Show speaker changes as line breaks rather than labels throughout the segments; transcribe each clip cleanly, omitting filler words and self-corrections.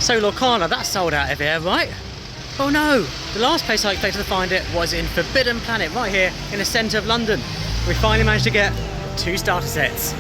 So Lorcana, that's sold out of here, right? Oh no, the last place I expected to find it was in Forbidden Planet, right here in the centre of London. We finally managed to get 2 starter sets.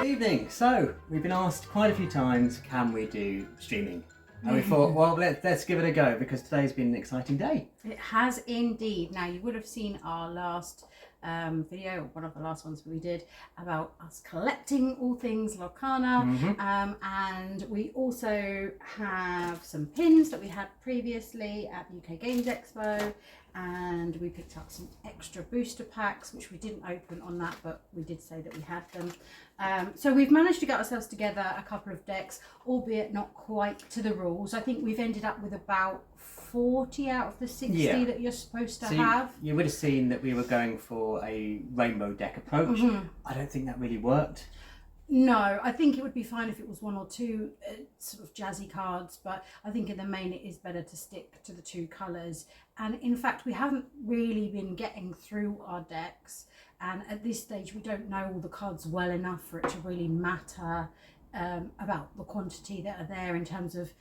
Evening. So we've been asked quite a few times, can we do streaming? And we thought, well, let's give it a go, because today's been an exciting day.
It has indeed. Now, you would have seen our last video, one of the last ones we did, about us collecting all things Lorcana. And we also have some pins that we had previously at UK Games Expo. And we picked up some extra booster packs, which we didn't open on that, but we did say that we had them. So we've managed to get ourselves together a couple of decks, albeit not quite to the rules. I think we've ended up with about 40 out of the 60 that you're supposed to have.
You would have seen that we were going for a rainbow deck approach. I don't think that really worked.
No, I think it would be fine if it was 1 or 2 sort of jazzy cards, but I think in the main it is better to stick to the 2 colours. And in fact, we haven't really been getting through our decks, and at this stage we don't know all the cards well enough for it to really matter about the quantity that are there in terms of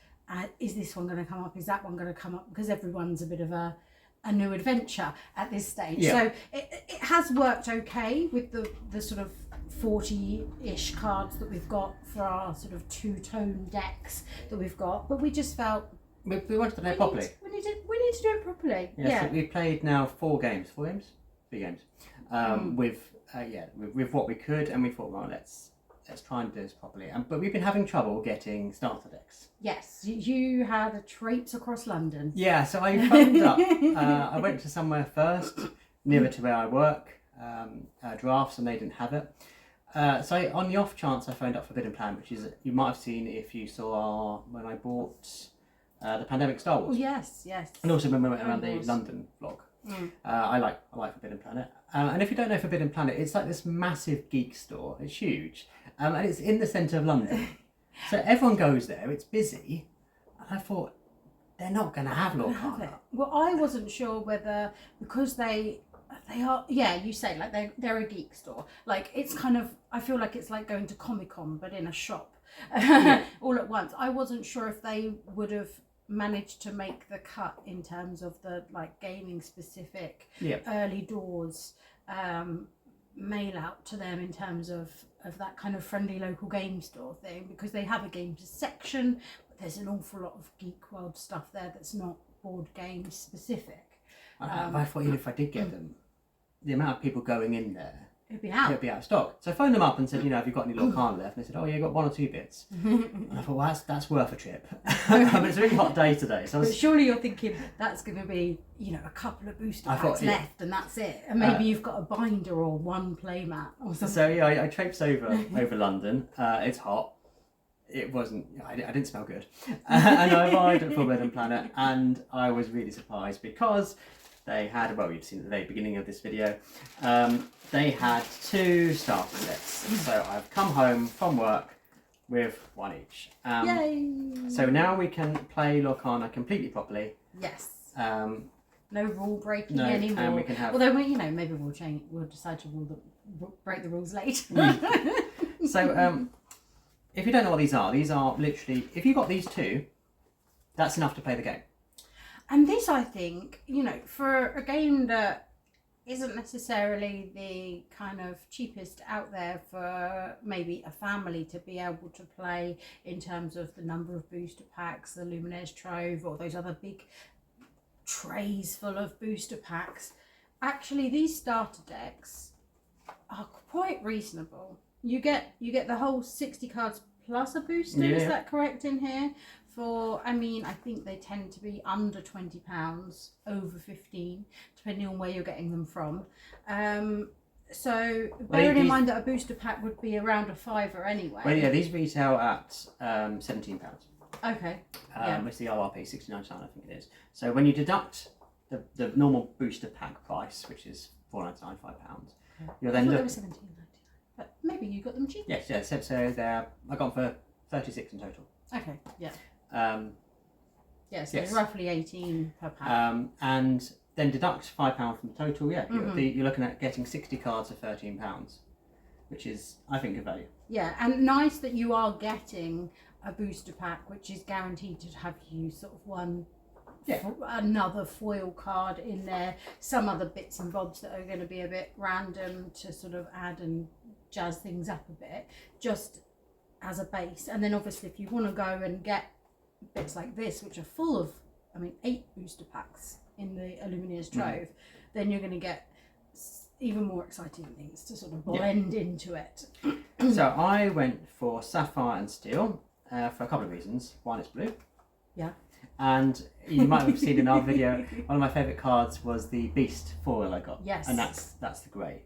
is this one going to come up, is that one going to come up, because everyone's a bit of a new adventure at this stage. So it has worked okay with the sort of 40-ish cards that we've got for our sort of 2-tone decks that we've got, but we just felt
we wanted to play properly.
We need to do it properly.
So we've played now 3 games with what we could, and we thought, well, let's try and do this properly. But we've been having trouble getting starter decks. Yes,
you had a traipse across London.
Yeah, so I phoned up. I went to somewhere first, nearer to where I work, Drafts, and they didn't have it. So on the off chance, I phoned up Forbidden Planet, which is, you might have seen if you saw when I bought the Pandemic Star Wars.
Oh, yes.
And also when we went around the London vlog. I like Forbidden Planet. And if you don't know Forbidden Planet, it's like this massive geek store. It's huge. And it's in the centre of London. So everyone goes there, it's busy. And I thought, they're not going to have Lorcana.
Well, I wasn't sure whether, because they are, you say, like they're a geek store. Like, it's kind of, I feel like it's like going to Comic-Con, but in a shop all at once. I wasn't sure if they would have managed to make the cut in terms of the like gaming specific early doors mail out to them in terms of that kind of friendly local game store thing, because they have a games section, but there's an awful lot of geek world stuff there that's not board game specific.
I thought, even if I did get them, the amount of people going in there,
it'd be out
of stock. So I phoned them up and said, have you got any Lorcana left? And they said, oh yeah, I've got 1 or 2 bits. And I thought, well, that's worth a trip. It's a really hot day today. So
but surely you're thinking that's going to be, a couple of booster packs left, and that's it. And maybe you've got a binder or 1 playmat or something.
So I traipsed over London. It's hot. It wasn't, I didn't smell good. And I arrived at Forbidden Planet, and I was really surprised because they had, well, you've seen at the very beginning of this video, they had 2 starter sets. So I've come home from work with 1 each.
Yay!
So now we can play Lorcana completely properly.
Yes. No rule breaking anymore.
And we can have...
Although, maybe we'll decide to break the rules later.
So, if you don't know what these are literally, if you got these 2, that's enough to play the game.
And this, I think, for a game that isn't necessarily the kind of cheapest out there for maybe a family to be able to play in terms of the number of booster packs, the Luminaires Trove, or those other big trays full of booster packs. Actually, these starter decks are quite reasonable. You get the whole 60 cards plus a booster, is that correct in here? I think they tend to be under £20, over 15, depending on where you're getting them from. So bearing in mind that a booster pack would be around a £5 anyway.
Well, yeah, these retail at £17.
Okay.
It's the RRP, £69, I think it is. So when you deduct the normal booster pack price, which is £4.99, £5, you're then
looking. They were £17.99, but maybe you got them cheap.
Yes. So I got them for 36 in total.
Okay. Yeah.
So
roughly 18 per pack.
And then deduct £5 from the total, you're looking at getting 60 cards for £13, which is, I think, good value.
Yeah, and nice that you are getting a booster pack, which is guaranteed to have you sort of one, another foil card in there, some other bits and bobs that are going to be a bit random to sort of add and jazz things up a bit, just as a base. And then obviously if you want to go and get bits like this, which are full of, 8 booster packs in the Lumineers trove, then you're going to get even more exciting things to sort of blend into it.
So I went for Sapphire and Steel for a couple of reasons. One, it's blue.
Yeah.
And you might have seen in our video, one of my favourite cards was the Beast foil I got.
Yes.
And that's the grey.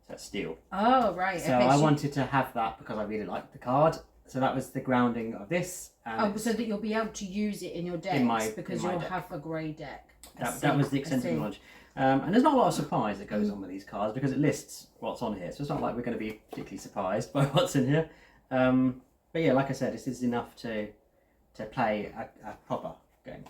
So that's steel.
Oh, right.
So I wanted to have that because I really liked the card. So that was the grounding of this.
So that you'll be able to use it in your decks because you'll have a grey deck.
That was the extent of knowledge. And there's not a lot of surprise that goes on with these cards because it lists what's on here. So it's not like we're going to be particularly surprised by what's in here. But yeah, like I said, this is enough to play a proper game.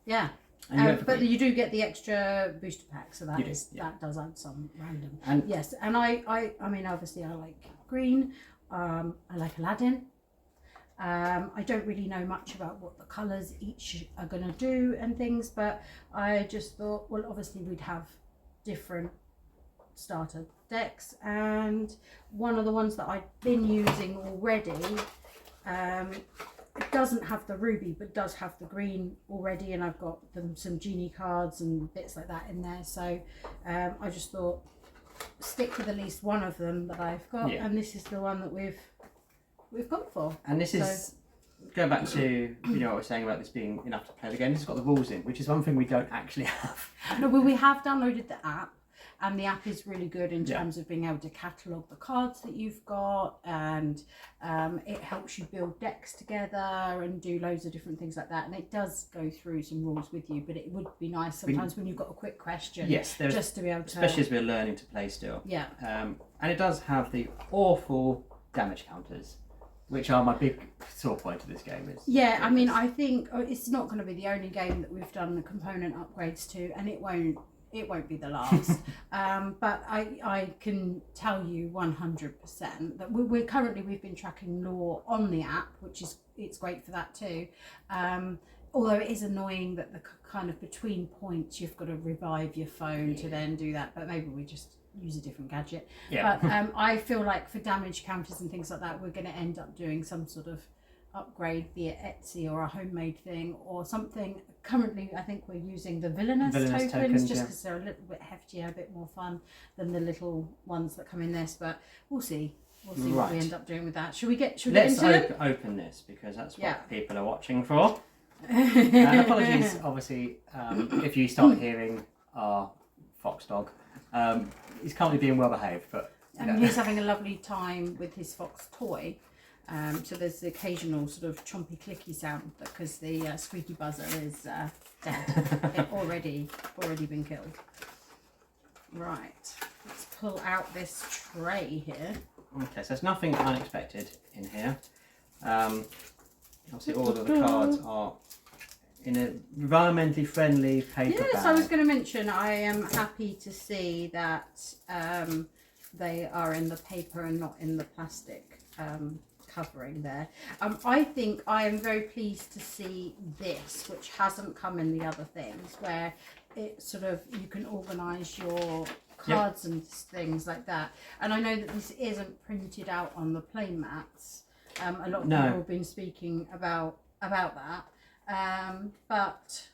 Yeah. But you do get the extra booster pack, so that does add some random. And yes, and I mean, obviously I like green. I like Aladdin. I don't really know much about what the colours each are going to do and things, but I just thought, well, obviously we'd have different starter decks, and one of the ones that I've been using already, it doesn't have the ruby but does have the green already, and I've got some genie cards and bits like that in there, so I just thought stick with at least one of them that I've got, and this is the one that we've gone for.
And this is going back to what I was saying about this being enough to play the game. This has got the rules in, which is one thing we don't actually have.
No, well, we have downloaded the app, and the app is really good in terms of being able to catalogue the cards that you've got, and it helps you build decks together and do loads of different things like that. And it does go through some rules with you, but it would be nice sometimes when you've got a quick question, just to be able to,
especially as we're learning to play still.
Yeah.
And it does have the awful damage counters, which are my big sore point of this game.
I mean, I think it's not going to be the only game that we've done the component upgrades to, and it won't be the last. But I can tell you 100% that we've been tracking lore on the app, which is, it's great for that too. Although it is annoying that the kind of between points you've got to revive your phone to then do that, but maybe we just use a different gadget. But I feel like for damage counters and things like that, we're going to end up doing some sort of upgrade, be it Etsy or a homemade thing or something. Currently I think we're using the villainous tokens just because they're a little bit heftier, a bit more fun than the little ones that come in this, but we'll see what we end up doing with that. Let's
open this because that's what people are watching for. And apologies obviously if you start hearing our fox dog. He's currently being well behaved, but
he's having a lovely time with his fox toy. So there's the occasional sort of chompy clicky sound because the squeaky buzzer is dead. It already been killed. Right, let's pull out this tray here.
Okay, so there's nothing unexpected in here. Obviously all of the cards are in an environmentally friendly paper bag.
Yes, I was going to mention I am happy to see that they are in the paper and not in the plastic covering there. I think I am very pleased to see this, which hasn't come in the other things, where it sort of, you can organise your cards and things like that. And I know that this isn't printed out on the play mats. A lot of people have been speaking about that. But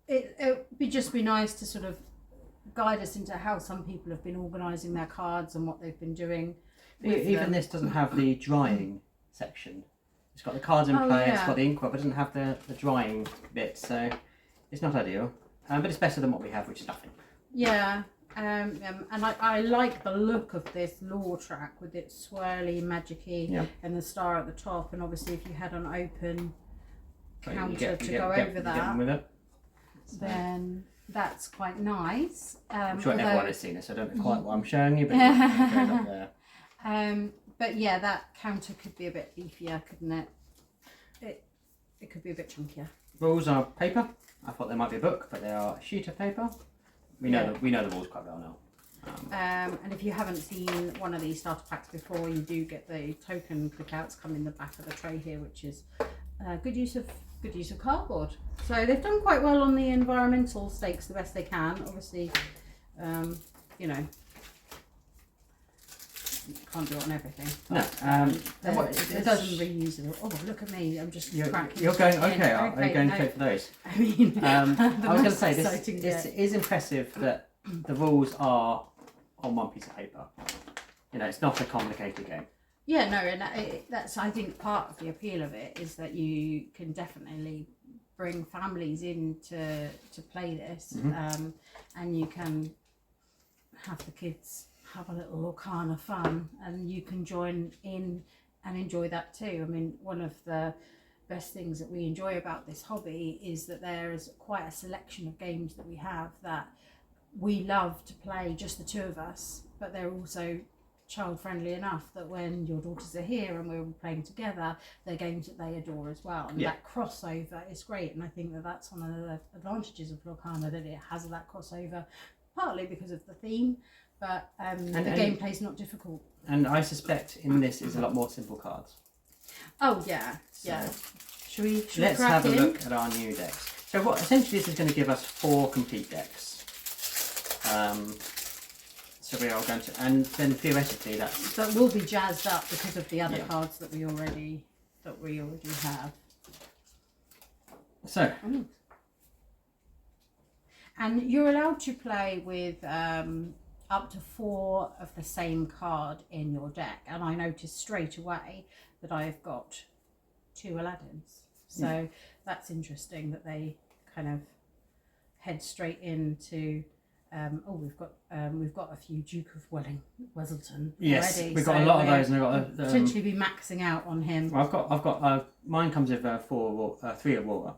it would just be nice to sort of guide us into how some people have been organising their cards and what they've been doing.
Even this doesn't have the drying section. It's got the cards in play, it's got the inkwell, but it doesn't have the drying bit, so it's not ideal. But it's better than what we have, which is nothing.
Yeah, and I like the look of this lore track with its swirly, magic-y, and the star at the top, and obviously if you had an open counter to go over that, then that's quite nice.
I'm sure everyone has seen this. I don't know quite what I'm showing you, but it goes up there.
But yeah, that counter could be a bit beefier, couldn't it? It could be a bit chunkier.
Rules are paper, I thought they might be a book, but they are a sheet of paper. We know the rules quite well now.
And if you haven't seen one of these starter packs before, you do get the token clickouts come in the back of the tray here, which is good use of cardboard. So they've done quite well on the environmental stakes the best they can. Obviously, you know, you can't do it on everything.
No,
it does reusable. Oh, look at me! I'm just cracking.
You're going okay. Are you going straight for those?
I mean,
I was going to say
exciting
this is impressive that the rules are on one piece of paper. You know, it's not a complicated game.
Yeah, no, and that's, I think, part of the appeal of it is that you can definitely bring families in to play this, and you can have the kids have a little Lorcana fun, and you can join in and enjoy that too. I mean, one of the best things that we enjoy about this hobby is that there is quite a selection of games that we have that we love to play, just the two of us, but they're also child friendly enough that when your daughters are here and we're all playing together, they're games that they adore as well, and that crossover is great. And I think that that's one of the advantages of Lorcana, that it has that crossover, partly because of the theme, but the gameplay's not difficult. And
I suspect in this is a lot more simple cards.
Oh yeah, yeah. Should we
let's have a look at our new decks. So what essentially this is going to give us 4 complete decks. So we are going to, and then theoretically that
will be jazzed up because of the other cards that we already have.
So,
and you're allowed to play with up to 4 of the same card in your deck. And I noticed straight away that I've got 2 Aladdins. So that's interesting that they kind of head straight into. We've got a few Duke of Weselton already.
We've got a lot of those, and I've got
potentially be maxing out on him.
Well, I've got mine comes with 3 Aurora.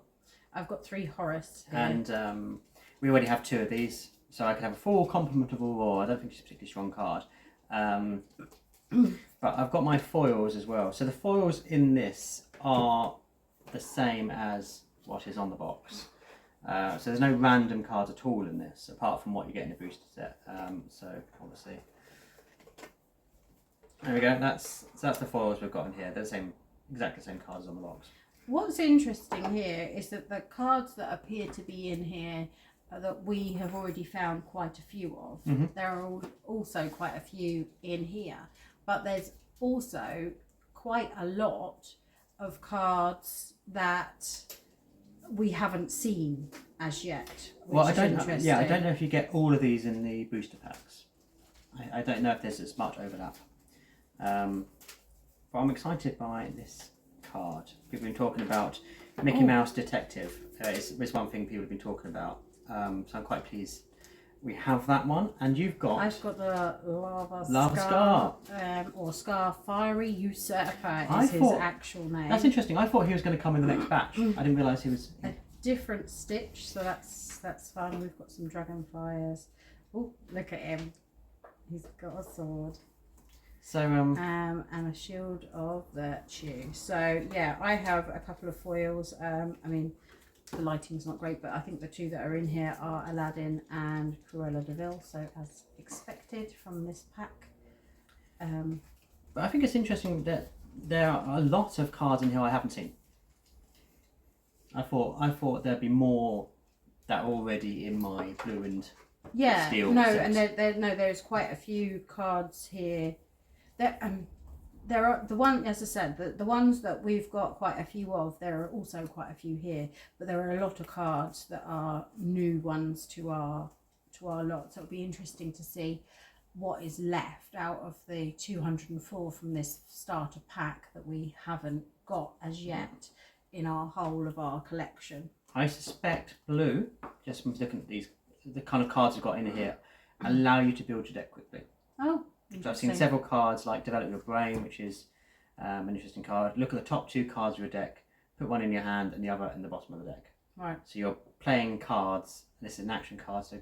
I've got 3 Horus here.
And we already have 2 of these, so I could have a full complement of Aurora. I don't think she's a particularly strong card. But I've got my foils as well. So the foils in this are the same as what is on the box. So there's no random cards at all in this, apart from what you get in a booster set. So obviously, there we go. That's the foils we've got in here. They're exactly the same cards on the box.
What's interesting here is that the cards that appear to be in here that we have already found quite a few of. There are also quite a few in here, but there's also quite a lot of cards that we haven't seen as yet.
Well, I don't know if you get all of these in the booster packs. I don't know if there's as much overlap. But I'm excited by this card. People have been talking about Mickey Mouse Detective. It's one thing people have been talking about. So I'm quite pleased we have that one. And you've got...
I've got the Lava
Scar.
Or Scar Fiery Usurper is his actual name.
That's interesting. I thought he was going to come in the next batch. I didn't realise he was...
A different stitch, so that's fun. We've got some dragonflies. Oh, look at him. He's got a sword.
So
and a shield of virtue. So yeah, I have a couple of foils. I mean, the lighting's not great, but I think the 2 that are in here are Aladdin and Cruella de Vil, so as expected from this pack.
But I think it's interesting that there are a lot of cards in here I haven't seen. I thought there'd be more that are already in my blue and steel set.
And there's quite a few cards here. There are the one, as I said, the ones that we've got quite a few of. There are also quite a few here, but there are a lot of cards that are new ones to our lot. So it'll be interesting to see what is left out of the 204 from this starter pack that we haven't got as yet in our whole of our collection.
I suspect blue, just from looking at the kind of cards we've got in here, allow you to build your deck quickly.
Oh.
So I've seen several cards like Develop Your Brain, which is an interesting card. Look at the top 2 cards of your deck, put one in your hand and the other in the bottom of the deck.
Right.
So you're playing cards, and this is an action card, so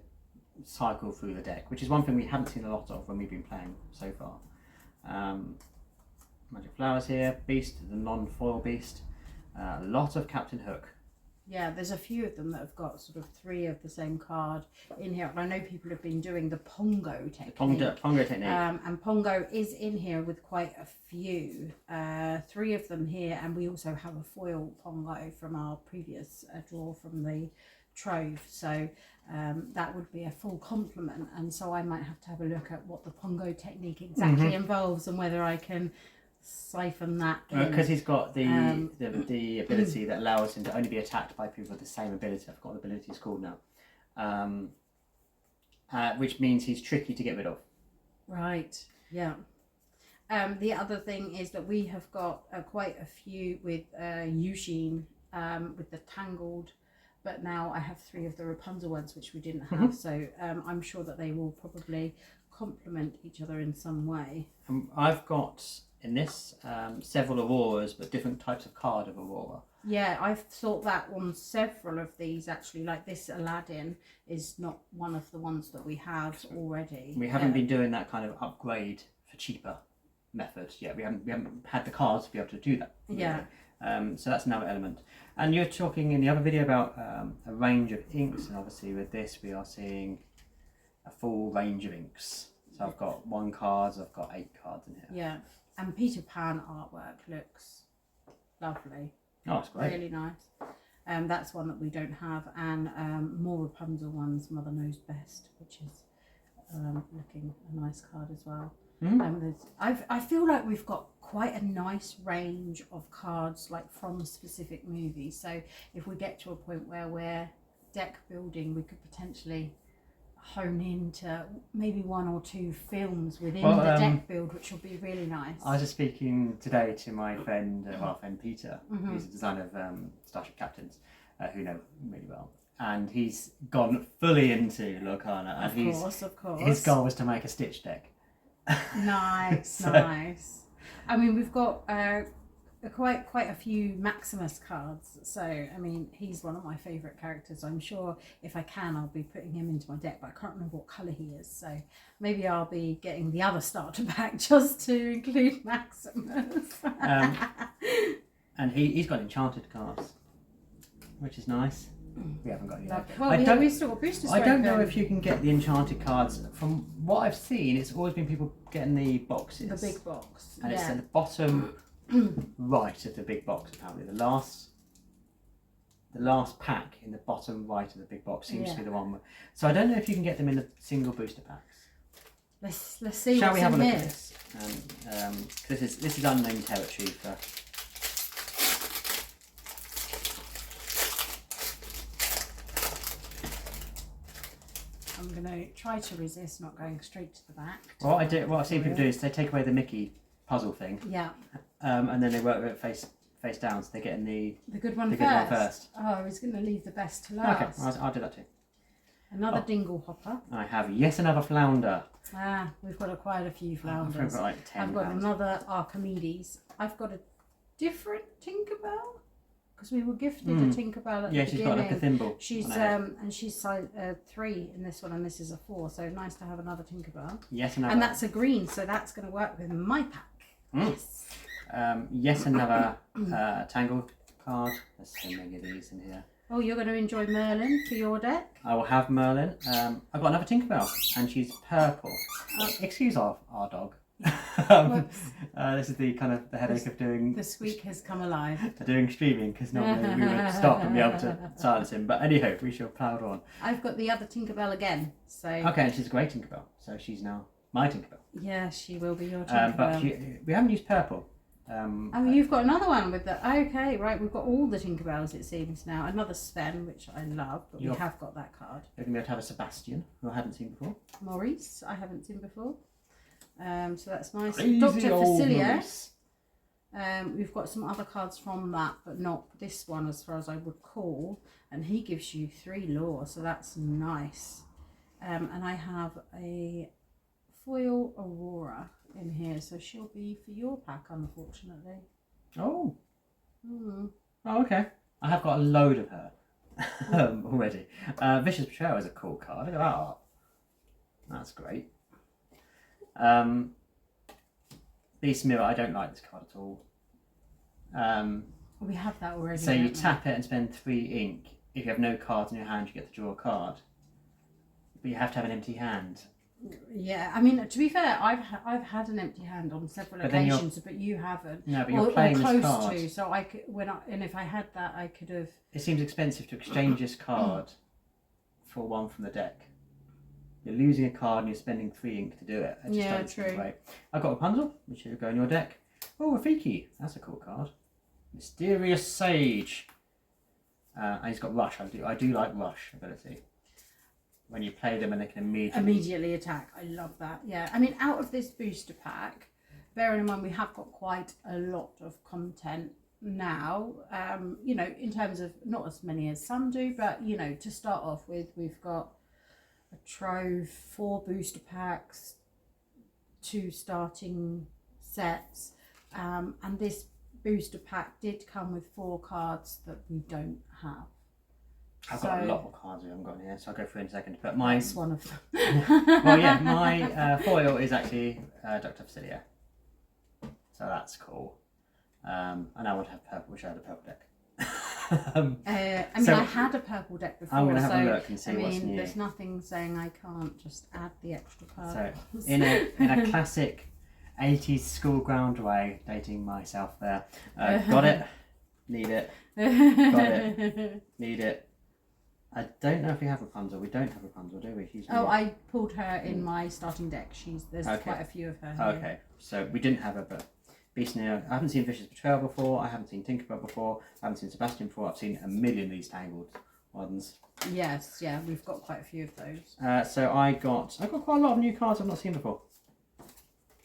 cycle through the deck, which is one thing we haven't seen a lot of when we've been playing so far. Magic Flowers here, Beast, the non-foil Beast. A lot of Captain Hook.
Yeah, there's a few of them that have got sort of 3 of the same card in here. And I know people have been doing the Pongo technique.
Pongo technique.
And Pongo is in here with quite a few. 3 of them here, and we also have a foil Pongo from our previous draw from the Trove. So that would be a full complement. And so I might have a look at what the Pongo technique exactly involves and whether I can siphon that in.
Because he's got the ability that allows him to only be attacked by people with the same ability. I've forgotten the ability it's called now. Which means he's tricky to get rid of.
Right, yeah. The other thing is that we have got quite a few with Eugene with the Tangled, but now I have 3 of the Rapunzel ones which we didn't have, so I'm sure that they will probably complement each other in some way.
I've got in this several Auroras, but different types of card of Aurora.
Yeah, I've thought that on several of these actually. Like this Aladdin is not one of the ones that we have already.
We haven't been doing that kind of upgrade for cheaper methods yet. We haven't had the cards to be able to do that. Really.
Yeah.
So that's another element. And you're talking in the other video about a range of inks, and obviously with this we are seeing a full range of inks. So I've got 1 card, I've got 8 cards in here.
Yeah, and Peter Pan artwork looks lovely.
Oh, it's great.
Really nice. That's one that we don't have, and more Rapunzel ones, Mother Knows Best, which is looking a nice card as well. I feel like we've got quite a nice range of cards like from specific movies, so if we get to a point where we're deck building, we could potentially hone into maybe 1 or 2 films within the deck build, which will be really nice.
I was just speaking today to my friend, our friend Peter, who's a designer of Starship Captains, who know really well. And he's gone fully into Lorcana. And
Of course.
His goal was to make a Stitch deck.
Nice, nice. I mean, we've got quite a few Maximus cards, so I mean he's one of my favourite characters. I'm sure if I can I'll be putting him into my deck, but I can't remember what colour he is, so maybe I'll be getting the other starter pack just to include Maximus.
And he's got enchanted cards, which is nice. We haven't got any.
Well, we've still got booster strength.
I don't know if you can get the enchanted cards. From what I've seen, it's always been people getting the boxes.
The big box.
And it's at the bottom right of the big box, apparently. The last pack in the bottom right of the big box seems to be the one. So I don't know if you can get them in the single booster packs.
Let's see.
Shall
what's
we have a look
here.
at this? This is unknown territory for.
I'm going to try to resist not going straight to the back.
What I've seen people do is they take away the Mickey puzzle thing.
Yeah.
And then they work with it face down, so they're getting the
good one
the
first.
good one first.
Oh, I was going to leave the best to last.
Okay, I'll do that too.
Another dingle hopper.
I have yet another flounder.
We've got quite a few flounders.
I've got like 10
I've got
pounds.
another Archimedes. I've got a different Tinkerbell because we were gifted a Tinkerbell at the beginning.
She's got like a thimble.
She's and she's size 3 in this one, and this is a 4. So nice to have another Tinkerbell.
Yes, another.
And that's a green, so that's going to work with my pack. Yes.
Yes, another Tangled card. There's so many of these in here.
Oh, you're going to enjoy Merlin for your deck?
I will have Merlin. I've got another Tinkerbell, and she's purple. Excuse our dog. This is the kind of the headache of doing.
The squeak has come alive.
Doing streaming, because normally we would stop and be able to silence him. But anyhow, we shall plough on.
I've got the other Tinkerbell again. So
okay, and she's a great Tinkerbell. So she's now my Tinkerbell.
Yeah, she will be your Tinkerbell.
But we haven't used purple.
You've got another one with the. Okay, right. We've got all the Tinkerbells, it seems now. Another Sven, which I love, but we have got that card.
You're going to be able to have a Sebastian, who I haven't seen before.
Maurice, I haven't seen before. So that's nice.
Crazy
Dr.
old
Facilier. We've got some other cards from that, but not this one as far as I recall. And he gives you 3 lore, so that's nice. And I have a foil Aurora in here, so she'll be for your pack, unfortunately.
Oh. Oh, okay. I have got a load of her already. Vicious Betrayal is a cool card. Look at that art. That's great. Beast Mirror, I don't like this card at all.
We have that already.
So you
don't we?
tap it and spend 3 ink. If you have no cards in your hand, you get to draw a card. But you have to have an empty hand.
Yeah, I mean, to be fair, I've had an empty hand on several
But then
occasions, but you haven't.
No, but you're playing
close
this card.
to. So I could, and if I had that, I could have.
It seems expensive to exchange this card for one from the deck. You're losing a card and you're spending 3 ink to do it. It just
Yeah,
doesn't seem
true.
right. I've got Rapunzel, which should go in your deck. Oh, Rafiki. That's a cool card. Mysterious Sage. And he's got Rush. I do like Rush ability. When you play them and they can
Immediately attack. I love that. Yeah. I mean, out of this booster pack, bearing in mind we have got quite a lot of content now, you know, in terms of not as many as some do, but, you know, to start off with, we've got a trove, 4 booster packs, 2 starting sets, and this booster pack did come with 4 cards that we don't have.
I've got a lot more cards we haven't got in here, so I'll go through in a second. But my
That's one of them.
well, yeah, my foil is actually Dr. Facilio, so that's cool. And I would have purple, wish I had a purple deck.
I mean,
so
I had a purple deck before,
I'm going to have
so
a look and see what's new.
there's nothing saying I can't just add the extra cards.
So in a classic 80s school ground way, dating myself there. Got it, need it, got it, need it. I don't know if we have Rapunzel. We don't have Rapunzel, do we? She's new.
I pulled her in my starting deck. There's quite a few of her here.
Okay, so we didn't have her, but Beast Neo. I haven't seen Vicious Betrayal before. I haven't seen Tinkerbell before. I haven't seen Sebastian before. I've seen a million of these Tangled ones.
Yes, yeah, we've got quite a few of those.
So I got quite a lot of new cards I've not seen before.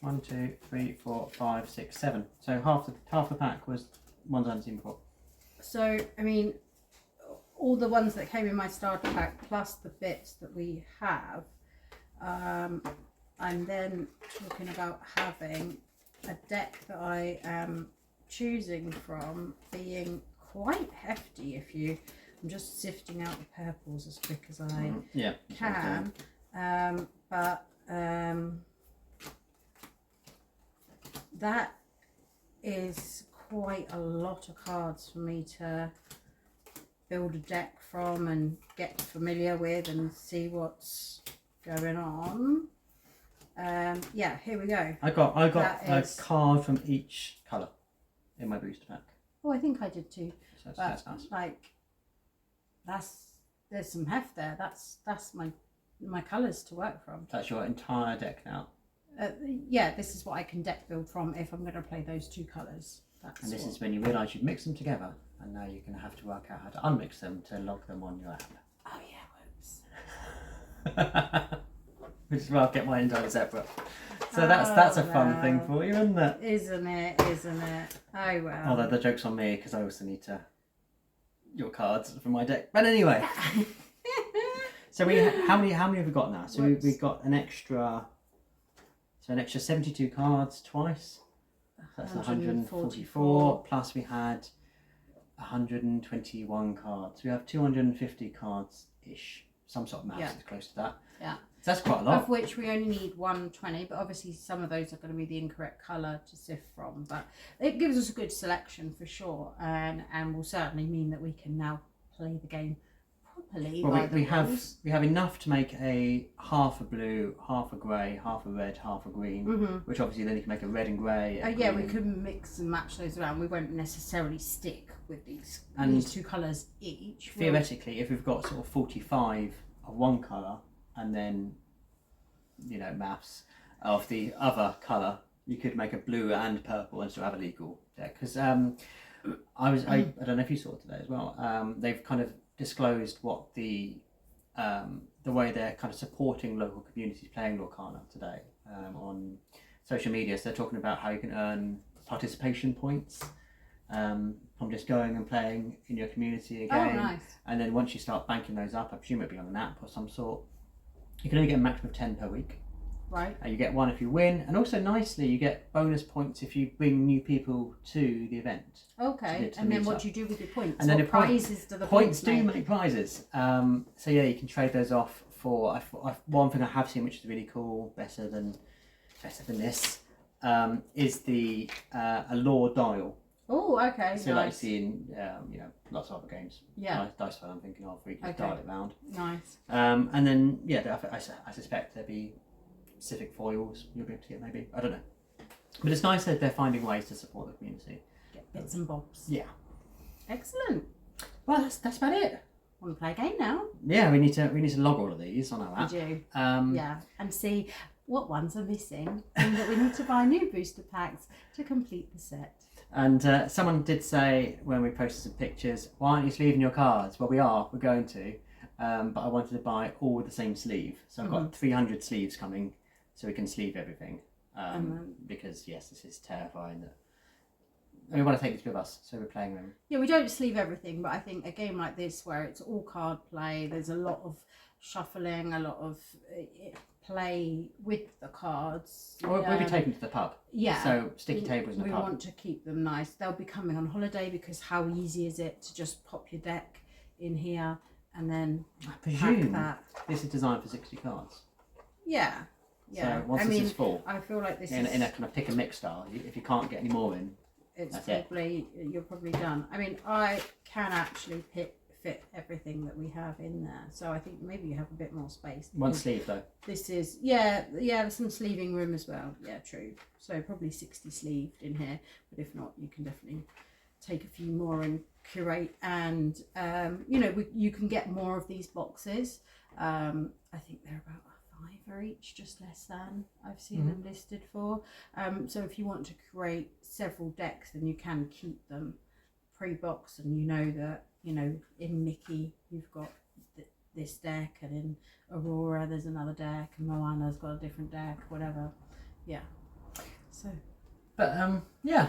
1, 2, 3, 4, 5, 6, 7. So half the pack was ones I hadn't seen before.
So I mean, all the ones that came in my starter pack plus the bits that we have. I'm then talking about having a deck that I am choosing from being quite hefty. I'm just sifting out the purples as quick as I can. That is quite a lot of cards for me to build a deck from and get familiar with and see what's going on. Yeah, here we go.
I got a card from each colour in my booster pack.
Oh, I think I did too.
So
But
that's nice.
like, there's some heft there. That's my colours to work from.
That's your entire deck now.
Yeah, this is what I can deck build from if I'm going to play those 2 colours.
And this is when you realise you'd mix them together, and now you're going to have to work out how to unmix them to log them on your app.
Oh yeah, whoops.
Which is why I'll get mine entirely separate. So that's a fun thing for you, isn't it?
Isn't it? Oh well.
Although the joke's on me because I also need your cards from my deck. But anyway, so how many have we got now? So we've got an extra 72 cards twice. That's 144. Plus we had 121 cards. We have 250 cards ish. Some sort of maths is close to that.
Yeah.
So that's quite a lot.
Of which we only need 120, but obviously some of those are going to be the incorrect colour to sift from. But it gives us a good selection for sure, and will certainly mean that we can now play the game properly.
Well, we have enough to make a half a blue, half a grey, half a red, half a green. Which obviously then you can make a red and grey.
Yeah, we can mix and match those around. We won't necessarily stick with these 2 colours each.
Theoretically, if we've got sort of 45 of one colour and then, maths of the other colour, you could make a blue and purple and still have a legal deck. Because I don't know if you saw it today as well. They've kind of disclosed what the way they're kind of supporting local communities playing Lorcana today on social media. So they're talking about how you can earn participation points from just going and playing in your community again.
Oh, nice.
And then once you start banking those up, I presume it'll be on an app or some sort, you can only get a maximum of 10 per week.
Right.
You get 1 if you win, and also nicely you get bonus points if you bring new people to the event.
Okay, and then what do you do with your points?
And then
what prizes do the
points
make?
make prizes. So yeah, you can trade those off for one thing I have seen, which is really cool, better than this, is a lore dial.
Oh, okay.
So
nice.
like you see in lots of other games.
Yeah.
Dice Fun I'm thinking of, where you can
Okay.
dial it round.
Nice.
And then I suspect there'll be specific foils you'll be able to get maybe. I don't know. But it's nice that they're finding ways to support the community.
Get bits and bobs.
Yeah.
Excellent.
Well, that's about it.
Want to play a game now?
Yeah, we need to log all of these on our
We
app.
do.
Um,
Yeah, and see what ones are missing, and that we need to buy new booster packs to complete the set.
And someone did say when we posted some pictures, why aren't you sleeving your cards? Well, we're going to. But I wanted to buy all with the same sleeve. So I've got 300 sleeves coming, so we can sleeve everything. Because, yes, this is terrifying. We want to take this with us, so we're playing them.
Yeah, we don't sleeve everything, but I think a game like this where it's all card play, there's a lot of shuffling, a lot of play with the cards.
We'll be taken to the pub.
Yeah.
So sticky tables in the
we
pub.
We want to keep them nice. They'll be coming on holiday because how easy is it to just pop your deck in here and then
I presume
pack that.
This is designed for 60 cards.
Yeah. Yeah.
So once this is full,
I feel like this
in
is...
a kind of pick and mix style, if you can't get any more in,
you're probably done. I mean, I can actually fit everything that we have in there, so I think maybe you have a bit more space.
One sleeve though.
This is there's some sleeving room as well. Yeah, true. So probably 60 sleeved in here, but if not, you can definitely take a few more and curate. And you can get more of these boxes. I think they're about £5 each, just less than I've seen them listed for. So if you want to create several decks, then you can keep them pre-boxed, and you know that in Mickey you've got this deck, and in Aurora there's another deck, and Moana's got a different deck, whatever. Yeah. So.
But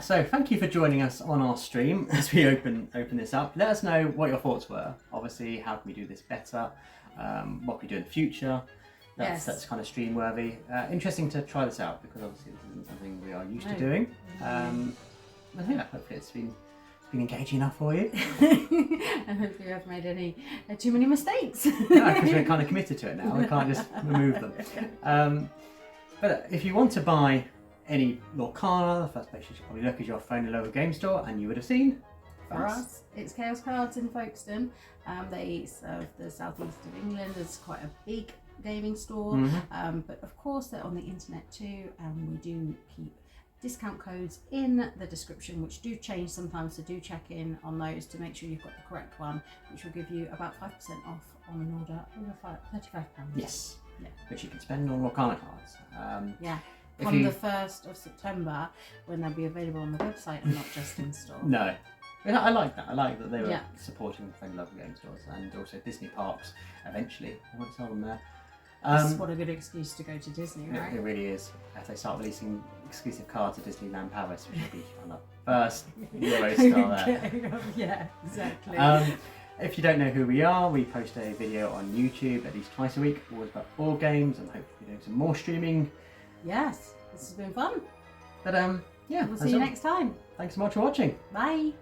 so thank you for joining us on our stream as we open this up. Let us know what your thoughts were. Obviously, how can we do this better? What can we do in the future? That's kind of stream worthy. Interesting to try this out, because obviously this isn't something we are used to doing. Hopefully it's been engaging enough for you.
And hopefully we haven't made any too many mistakes.
No, because we're kind of committed to it now. We can't just remove them. But if you want to buy any Lorcana, the first place you should probably look is your phone and local game store, and you would have seen.
For us, it's Chaos Cards in Folkestone. They serve the southeast of England. It's quite a big gaming store, but of course they're on the internet too, and we do keep discount codes in the description, which do change sometimes, so do check in on those to make sure you've got the correct one, which will give you about 5% off on an order over £35.
Yes.
Yeah.
Which you can spend on Lorcana cards.
From the 1st of September, when they'll be available on the website and not just in store.
No. I like that. I like that they were supporting friendly local game stores, and also Disney parks eventually. I want to sell them there.
What a good excuse to go to Disney, right?
It really is. As they start releasing exclusive cards at Disneyland Paris, which will be on the first Eurostar there.
Yeah, exactly.
If you don't know who we are, we post a video on YouTube at least twice a week, always about board games, and hopefully doing some more streaming.
Yes, this has been fun.
But we'll
see you next time.
Thanks so much for watching.
Bye.